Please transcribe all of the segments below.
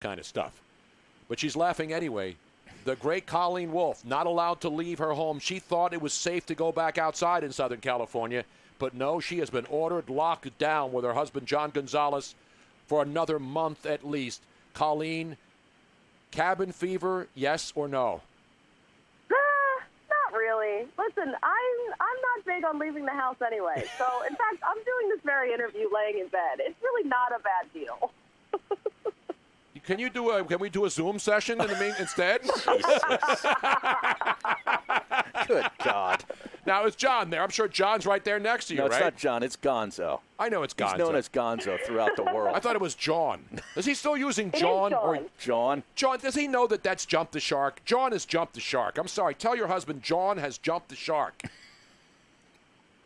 kind of stuff. But she's laughing anyway. The great Colleen Wolfe, not allowed to leave her home. She thought it was safe to go back outside in Southern California, but no, she has been ordered locked down with her husband, John Gonzalez, for another month at least. Colleen, cabin fever, yes or no? Not really. Listen, I'm not big on leaving the house anyway. So, in fact, I'm doing this very interview laying in bed. It's really not a bad deal. Can we do a Zoom session instead? Good God. Now, is John there? I'm sure John's right there next to you, right? No, it's not John. It's Gonzo. I know it's Gonzo. He's known as Gonzo throughout the world. I thought it was John. Is he still using John? John? John, does he know that that's jumped the shark? John has jumped the shark. I'm sorry. Tell your husband John has jumped the shark.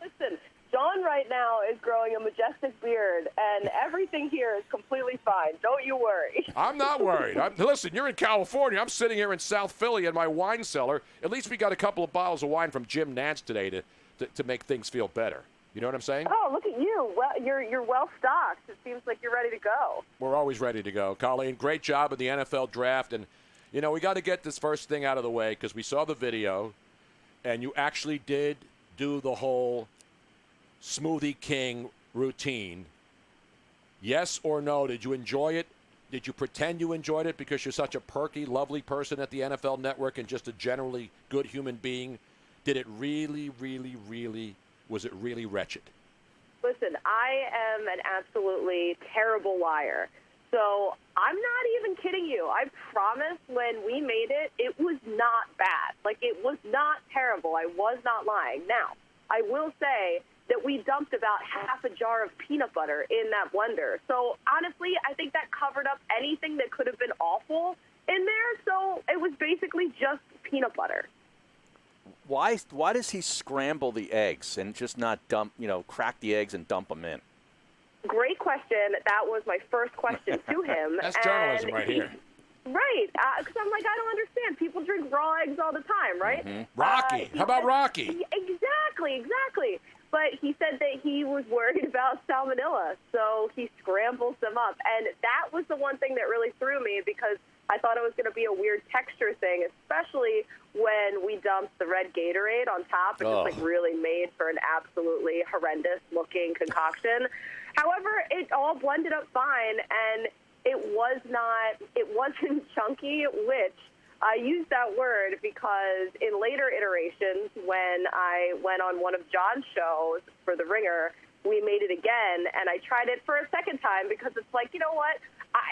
Listen, John right now is growing a majestic beard, and everything here is completely fine. Don't you worry. I'm not worried. Listen, you're in California. I'm sitting here in South Philly in my wine cellar. At least we got a couple of bottles of wine from Jim Nance today to make things feel better. You know what I'm saying? Oh, look at you. Well, you're well stocked. It seems like you're ready to go. We're always ready to go. Colleen, great job at the NFL draft. And, we got to get this first thing out of the way because we saw the video, and you actually did do the whole Smoothie King routine. Yes or no? Did you enjoy it? Did you pretend you enjoyed it because you're such a perky, lovely person at the NFL Network and just a generally good human being? Did it really, really, really, was it really wretched? Listen, I am an absolutely terrible liar. So I'm not even kidding you. I promise when we made it, it was not bad. Like, it was not terrible. I was not lying. Now, I will say that we dumped about half a jar of peanut butter in that blender. So, honestly, I think that covered up anything that could have been awful in there. So it was basically just peanut butter. Why does he scramble the eggs and just not crack the eggs and dump them in? Great question. That was my first question to him. That's journalism right here. Right, because I'm like, I don't understand. People drink raw eggs all the time, right? Mm-hmm. Rocky. How about Rocky? Exactly. But he said that he was worried about salmonella, so he scrambles them up. And that was the one thing that really threw me because I thought it was going to be a weird texture thing, especially when we dumped the red Gatorade on top. It just really made for an absolutely horrendous-looking concoction. However, it all blended up fine, and it wasn't chunky, which I use that word because in later iterations, when I went on one of John's shows for The Ringer, we made it again, and I tried it for a second time because it's like, you know what?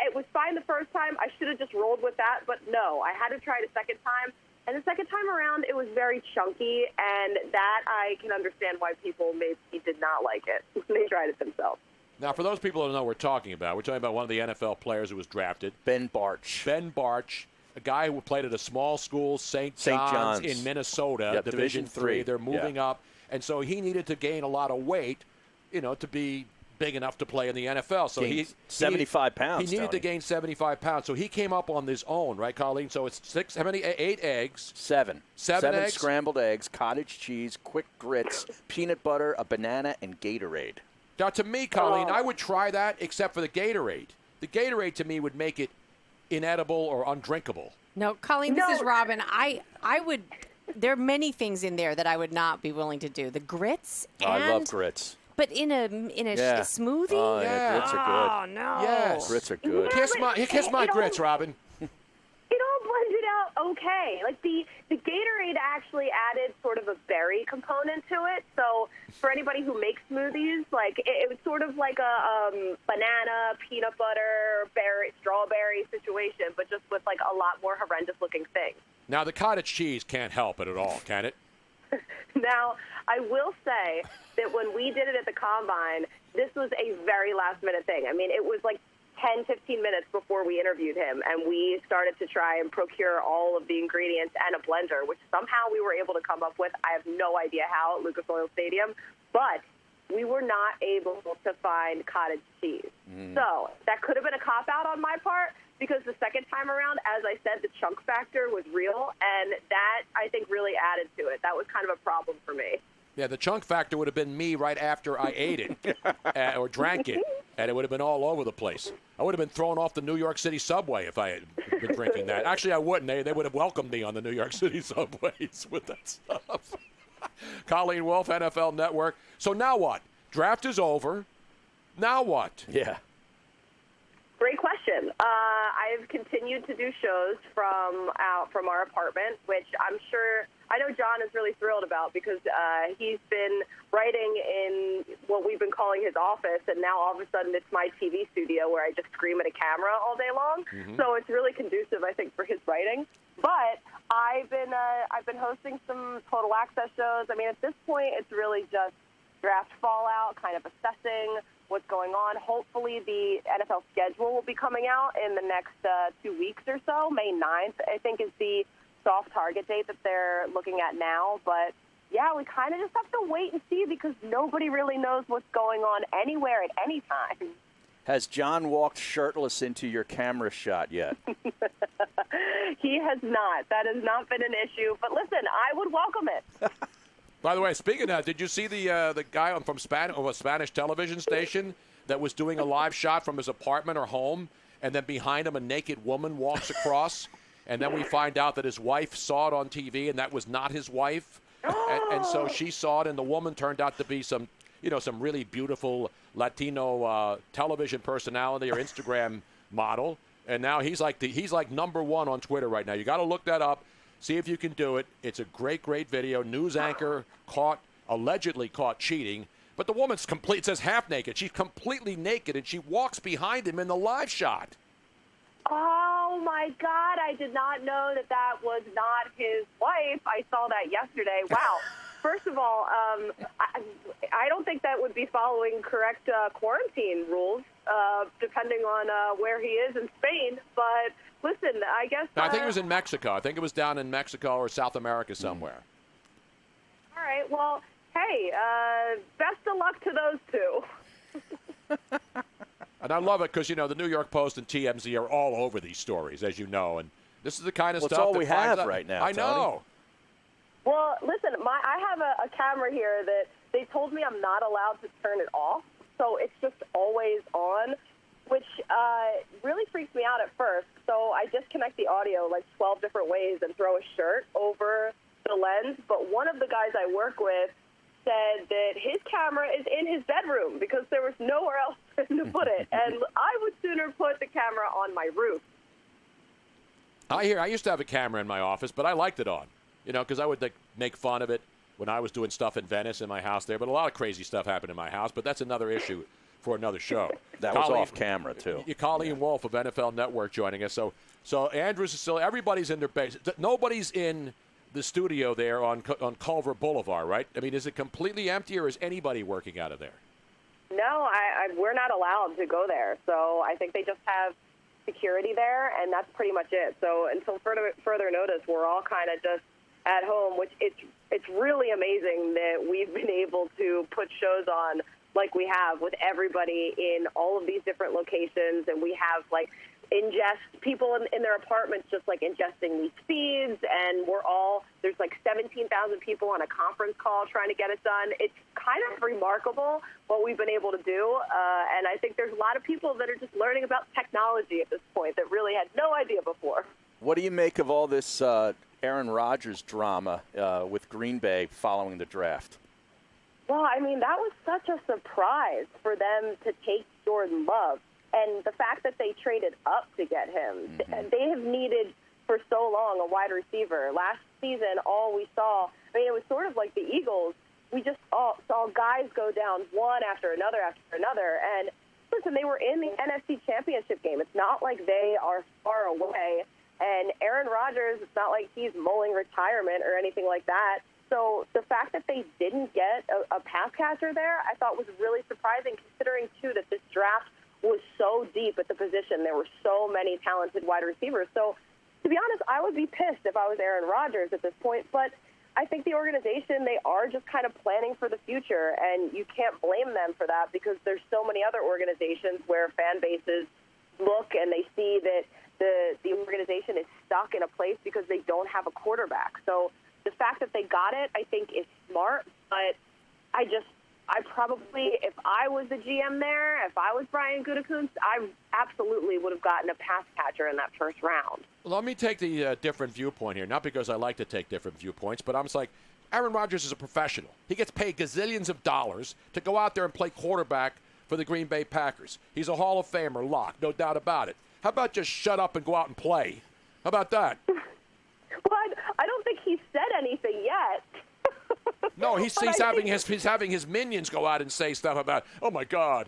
It was fine the first time. I should have just rolled with that, but no, I had to try it a second time. And the second time around, it was very chunky, and that I can understand why people maybe did not like it when they tried it themselves. Now, for those people who don't know what we're talking about one of the NFL players who was drafted. Ben Barch, a guy who played at a small school, St. John's in Minnesota, yep, Division III. They're moving up, and so he needed to gain a lot of weight, to be big enough to play in the NFL. So he 75 pounds. He needed to gain 75 pounds. So he came up on his own, right, Colleen? So it's 8 eggs? Seven eggs? Scrambled eggs, cottage cheese, quick grits, peanut butter, a banana, and Gatorade. Now, to me, Colleen, I would try that except for the Gatorade. The Gatorade, to me, would make it inedible or undrinkable. No, Colleen, this is Robin. I would. There are many things in there that I would not be willing to do. The grits. I love grits. But in a smoothie? Oh, yeah, grits are good. Oh, no. Yes. Grits are good. Kiss my grits, Robin. It all blended out okay. Like the Gatorade actually added sort of a berry component to it. So for anybody who makes smoothies, like it was sort of like a banana, peanut butter, strawberry situation, but just with like a lot more horrendous looking things. Now the cottage cheese can't help it at all, can it? Now, I will say that when we did it at the Combine, this was a very last-minute thing. I mean, it was like 10, 15 minutes before we interviewed him, and we started to try and procure all of the ingredients and a blender, which somehow we were able to come up with. I have no idea how at Lucas Oil Stadium, but we were not able to find cottage cheese. So that could have been a cop-out on my part, because the second time around, as I said, the chunk factor was real, and that, I think, really added to it. That was kind of a problem for me. Yeah, the chunk factor would have been me right after I ate it or drank it, and it would have been all over the place. I would have been thrown off the New York City subway if I had been drinking that. Actually, I wouldn't. They would have welcomed me on the New York City subways with that stuff. Colleen Wolfe, NFL Network. So now what? Draft is over. Now what? Yeah. Great question. I've continued to do shows from our apartment, which I know John is really thrilled about because he's been writing in what we've been calling his office, and now all of a sudden it's my TV studio where I just scream at a camera all day long. Mm-hmm. So it's really conducive, I think, for his writing. But I've been hosting some Total Access shows. I mean, at this point, it's really just draft fallout, kind of assessing what's going on. Hopefully the NFL schedule will be coming out in the next 2 weeks or so. May 9th, I think, is the soft target date that they're looking at now. But, yeah, we kind of just have to wait and see because nobody really knows what's going on anywhere at any time. Has John walked shirtless into your camera shot yet? He has not. That has not been an issue. But, listen, I would welcome it. By the way, speaking of that, did you see the guy from a Spanish television station that was doing a live shot from his apartment or home, and then behind him a naked woman walks across, and then we find out that his wife saw it on TV, and that was not his wife, and so she saw it, and the woman turned out to be some really beautiful Latino television personality or Instagram model, and now he's like number one on Twitter right now. You got to look that up. See if you can do it. It's a great, great video. News anchor allegedly caught cheating, but the woman's complete. It says half naked. She's completely naked, and she walks behind him in the live shot. Oh, my God. I did not know that was not his wife. I saw that yesterday. Wow. First of all, I don't think that would be following correct quarantine rules, depending on where he is in Spain, but... Listen, I guess... I think it was in Mexico. I think it was down in Mexico or South America somewhere. All right. Well, hey, best of luck to those two. And I love it because, the New York Post and TMZ are all over these stories, as you know. And this is the kind of stuff all that we have right now, I know. Well, listen, I have a camera here that they told me I'm not allowed to turn it off. So it's just always on, which really freaks me out at first. So I disconnect the audio like 12 different ways and throw a shirt over the lens. But one of the guys I work with said that his camera is in his bedroom because there was nowhere else to put it. And I would sooner put the camera on my roof. I used to have a camera in my office, but I liked it on, because I would make fun of it when I was doing stuff in Venice in my house there. But a lot of crazy stuff happened in my house, but that's another issue for another show. That was off camera, too. Colleen Wolfe of NFL Network joining us. So Andrews is still, everybody's in their base. Nobody's in the studio there on Culver Boulevard, right? I mean, is it completely empty, or is anybody working out of there? No, we're not allowed to go there. So I think they just have security there, and that's pretty much it. So until further notice, we're all kind of just at home, which it's really amazing that we've been able to put shows on like we have with everybody in all of these different locations, and we have people in their apartments just ingesting these feeds, and there's 17,000 people on a conference call trying to get it done. It's kind of remarkable what we've been able to do, and I think there's a lot of people that are just learning about technology at this point that really had no idea before. What do you make of all this Aaron Rodgers drama with Green Bay following the draft? Well, I mean, that was such a surprise for them to take Jordan Love. And the fact that they traded up to get him, they have needed for so long a wide receiver. Last season, all we saw, it was sort of like the Eagles. We just saw guys go down one after another. And listen, they were in the NFC Championship game. It's not like they are far away. And Aaron Rodgers, it's not like he's mulling retirement or anything like that. So the fact that they didn't get a pass catcher there, I thought was really surprising, considering, too, that this draft was so deep at the position. There were so many talented wide receivers. So, to be honest, I would be pissed if I was Aaron Rodgers at this point. But I think the organization, they are just kind of planning for the future, and you can't blame them for that because there's so many other organizations where fan bases look and they see that the organization is stuck in a place because they don't have a quarterback. So the fact that they got it, I think, is smart, but honestly, if I was the GM there, if I was Brian Gutekunst, I absolutely would have gotten a pass catcher in that first round. Let me take the different viewpoint here, not because I like to take different viewpoints, but I'm just like, Aaron Rodgers is a professional. He gets paid gazillions of dollars to go out there and play quarterback for the Green Bay Packers. He's a Hall of Famer, lock, no doubt about it. How about just shut up and go out and play? How about that? Well, I don't think he said anything yet. No, he's having his minions go out and say stuff about, oh, my God.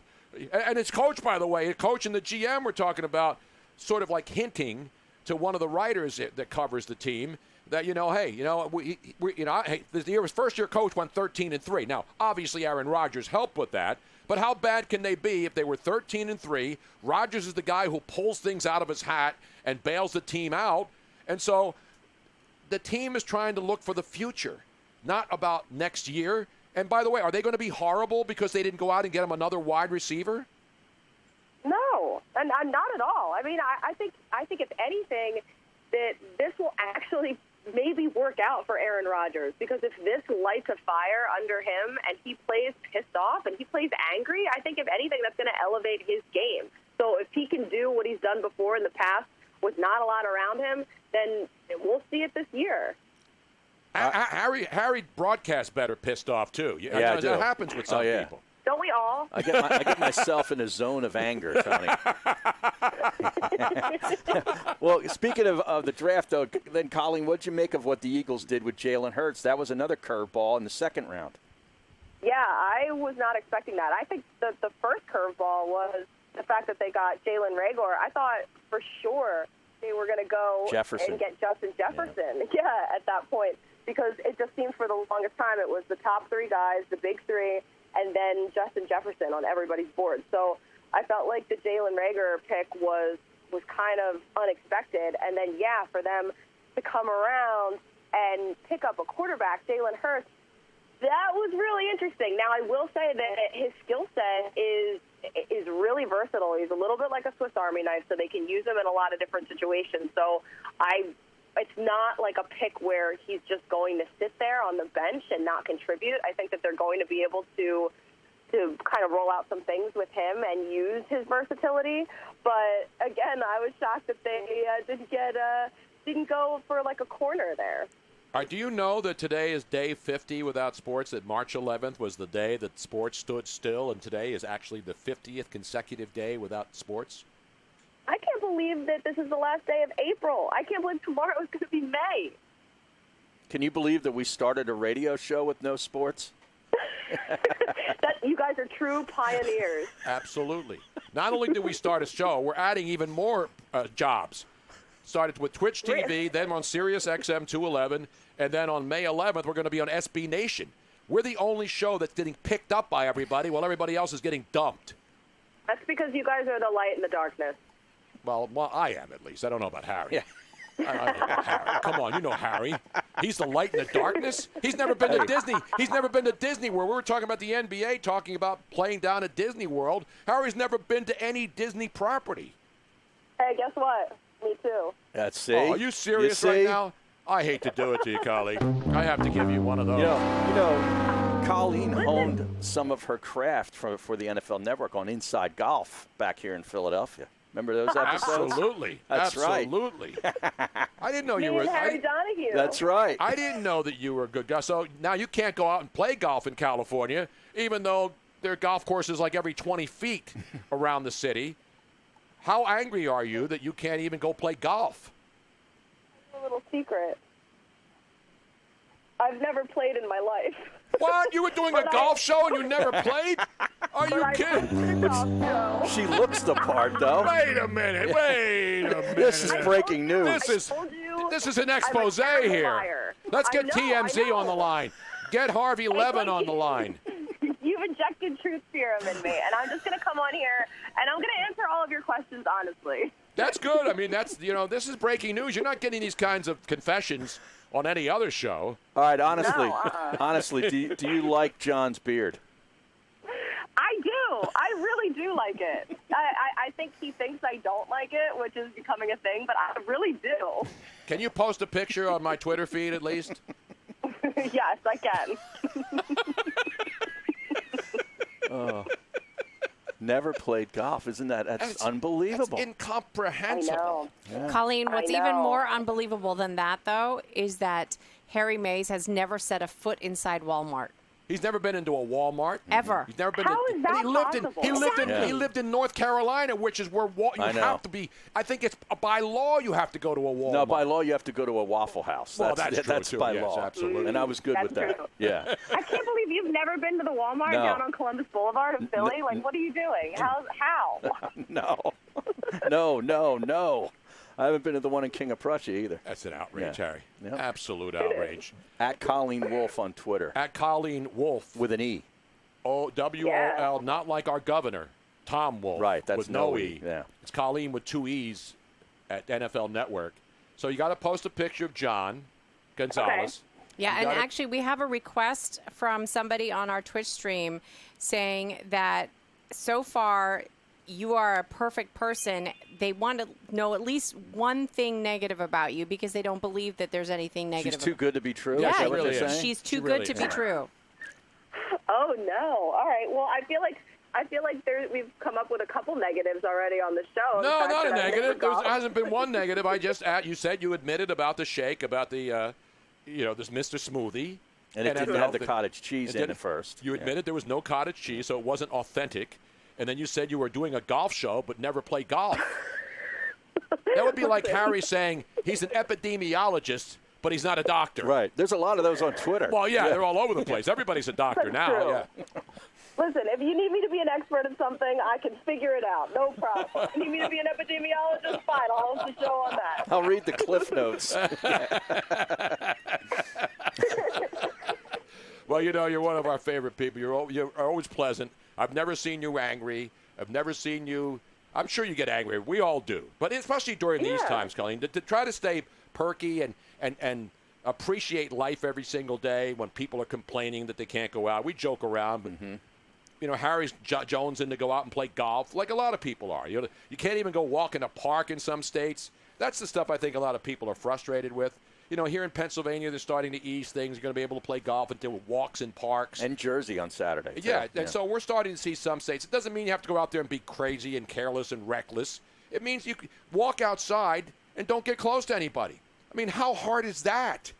And his coach, by the way, the coach and the GM were talking about sort of like hinting to one of the writers that covers the team that, hey, this first-year coach went 13-3. Now, obviously, Aaron Rodgers helped with that. But how bad can they be if they were 13-3? Rodgers is the guy who pulls things out of his hat and bails the team out. And so the team is trying to look for the future, not about next year. And by the way, are they going to be horrible because they didn't go out and get him another wide receiver? No, and not at all. I mean, I think if anything, that this will actually maybe work out for Aaron Rodgers, because if this lights a fire under him and he plays pissed off and he plays angry, I think if anything, that's going to elevate his game. So if he can do what he's done before in the past with not a lot around him, then we'll see it this year. Harry broadcasts better pissed off, too. Yeah, that happens with some people. Don't we all? I get myself in a zone of anger, Tony. Well, speaking of the draft, though, then, Colleen, what'd you make of what the Eagles did with Jalen Hurts? That was another curveball in the second round. Yeah, I was not expecting that. I think the first curveball was the fact that they got Jalen Reagor. I thought for sure they were going to go and get Justin Jefferson, at that point, because it just seemed for the longest time it was the top three guys, the big three, and then Justin Jefferson on everybody's board. So I felt like the Jalen Reagor pick was kind of unexpected. And then, for them to come around and pick up a quarterback, Jalen Hurts, that was really interesting. Now, I will say that his skill set is really versatile. He's a little bit like a Swiss Army knife, so they can use him in a lot of different situations. So it's not like a pick where he's just going to sit there on the bench and not contribute. I think that they're going to be able to kind of roll out some things with him and use his versatility. But again, I was shocked that they didn't go for like a corner there. All right, do you know that today is day 50 without sports, that March 11th was the day that sports stood still, and today is actually the 50th consecutive day without sports? I can't believe that this is the last day of April. I can't believe tomorrow is going to be May. Can you believe that we started a radio show with no sports? You guys are true pioneers. Absolutely. Not only did we start a show, we're adding even more jobs. Started with Twitch TV, then on Sirius XM 211, and then on May 11th, we're going to be on SB Nation. We're the only show that's getting picked up by everybody while everybody else is getting dumped. That's because you guys are the light in the darkness. Well, I am, at least. I don't know about Harry. Yeah. I don't know about Harry. Come on, you know Harry. He's the light in the darkness. He's never been to Disney. He's never been to Disney World. We were talking about the NBA, talking about playing down at Disney World. Harry's never been to any Disney property. Hey, guess what? Me too. Let's see. Oh, are you serious right now? I hate to do it to you, colleague. I have to give you one of those. You know, Colleen honed some of her craft for the NFL Network on Inside Golf back here in Philadelphia. Remember those episodes? Absolutely. That's Absolutely. I didn't know you were. Harry Donahue. That's right. I didn't know that you were a good guy. So now you can't go out and play golf in California, even though there are golf courses like every 20 feet around the city. How angry are you that you can't even go play golf? A little secret. I've never played in my life. What? You were doing a golf show and you never played? Are you kidding? She looks the part, though. Wait a minute. This is breaking news. This is an expose here. Let's get TMZ on the line. Get Harvey Levin on the line. You've injected truth serum in me, and I'm just going to come on here, and I'm going to answer all of your questions honestly. That's good. I mean, this is breaking news. You're not getting these kinds of confessions on any other show. All right, honestly, do you like John's beard? I do. I really do like it. I think he thinks I don't like it, which is becoming a thing, but I really do. Can you post a picture on my Twitter feed at least? Yes, I can. Never played golf. Isn't that's unbelievable? That's incomprehensible. I know. Colleen, what's I even know. more unbelievable than that, though, is that Harry Mays has never set a foot inside Walmart. He's never been into a Walmart. Ever. He's never been How to, is that and he lived possible? he lived in North Carolina, which is where you I know. have to be. I think it's by law you have to go to a Walmart. No, by law you have to go to a Waffle House. Well, that's true, too. by Yes, law. absolutely. And I was good That's with that. true. Yeah. I can't believe you've never been to the Walmart No. down on Columbus Boulevard in Philly. Like, what are you doing? How? No. I haven't been to the one in King of Prussia either. That's an outrage, Yeah. Harry. Yep. Absolute outrage. At Colleen Wolf on Twitter. At Colleen Wolf, With an E. WOL, not like our governor, Tom Wolf. Right, that's with no no E. E, yeah. It's Colleen with 2 E's at NFL Network. So you got to post a picture of John Gonzalez. Yeah, You and gotta- actually, we have a request from somebody on our Twitch stream saying that so far you are a perfect person. They want to know at least one thing negative about you because they don't believe that there's anything negative. She's too good to be true. Yeah, Is she that what really they're is. saying? She's too She good really to is. be true. Oh no! All right. Well, I feel like we've come up with a couple negatives already on the show. The No, fact not a that I never negative. There golfed. hasn't been one negative. You said you admitted about the shake, about the, this Mr. Smoothie. And it didn't NFL have the that- cottage cheese in didn't- it first. You Yeah. admitted there was no cottage cheese, so it wasn't authentic. And then you said you were doing a golf show but never played golf. That would be like Harry saying he's an epidemiologist, but he's not a doctor. Right. There's a lot of those on Twitter. Well, yeah, they're all over the place. Everybody's a doctor That's now. true. Yeah. Listen, if you need me to be an expert in something, I can figure it out. No problem. If you need me to be an epidemiologist, fine. I'll host the show on that. I'll read the cliff notes. Well, you're one of our favorite people. You're always pleasant. I've never seen you angry. I've never seen you. I'm sure you get angry. We all do. But especially during these Yeah. times, Colleen, to try to stay perky and appreciate life every single day when people are complaining that they can't go out. We joke around, but Harry's jonesing to go out and play golf, like a lot of people are. You can't even go walk in a park in some states. That's the stuff I think a lot of people are frustrated with. Here in Pennsylvania, they're starting to ease things. You're going to be able to play golf and do walks in parks. And Jersey on Saturday. too. Yeah, and so we're starting to see some states. It doesn't mean you have to go out there and be crazy and careless and reckless. It means you can walk outside and don't get close to anybody. I mean, how hard is that?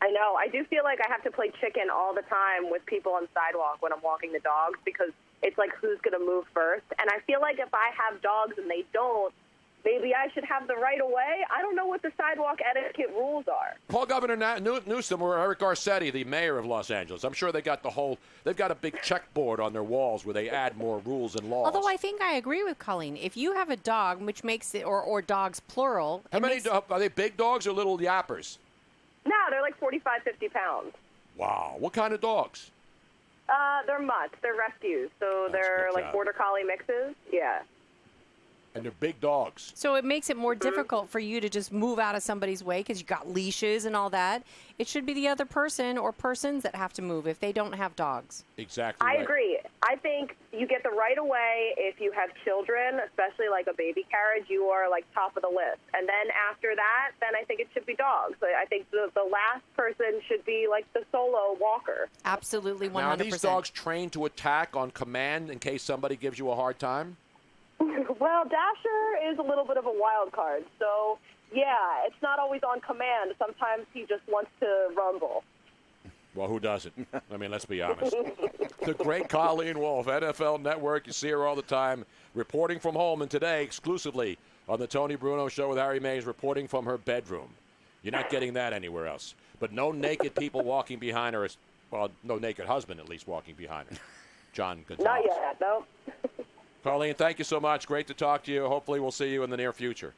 I know. I do feel like I have to play chicken all the time with people on the sidewalk when I'm walking the dogs because it's like who's going to move first. And I feel like if I have dogs and they don't, maybe I should have the right of way. I don't know what the sidewalk etiquette rules are. Call Governor Newsom or Eric Garcetti, the mayor of Los Angeles. I'm sure they've got a big checkboard on their walls where they add more rules and laws. Although I think I agree with Colleen. If you have a dog, which makes it, or dogs plural. How many makes, are they? Big dogs or little yappers? No, they're like 45, 50 pounds. Wow, what kind of dogs? They're mutts. They're rescues. So they're good like job. border collie mixes. Yeah. And they're big dogs. So it makes it more difficult for you to just move out of somebody's way because you got leashes and all that. It should be the other person or persons that have to move if they don't have dogs. Exactly. I right. agree. I think you get the right of way if you have children, especially like a baby carriage. You are like top of the list. And then after that, then I think it should be dogs. I think the last person should be like the solo walker. Absolutely, 100%. Now, are these dogs trained to attack on command in case somebody gives you a hard time? Well, Dasher is a little bit of a wild card. So, yeah, it's not always on command. Sometimes he just wants to rumble. Well, who doesn't? I mean, let's be honest. The great Colleen Wolf, NFL Network. You see her all the time, reporting from home. And today, exclusively on the Tony Bruno Show with Harry Mays, reporting from her bedroom. You're not getting that anywhere else. But no naked people walking behind her. Well, no naked husband, at least, walking behind her. John Gonzalez. Not yet, no. Colleen, thank you so much. Great to talk to you. Hopefully, we'll see you in the near future.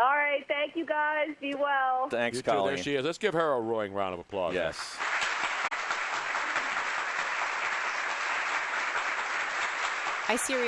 All right, thank you guys. Be well. Thanks, You too. Colleen. There she is. Let's give her a roaring round of applause. Yes. I seriously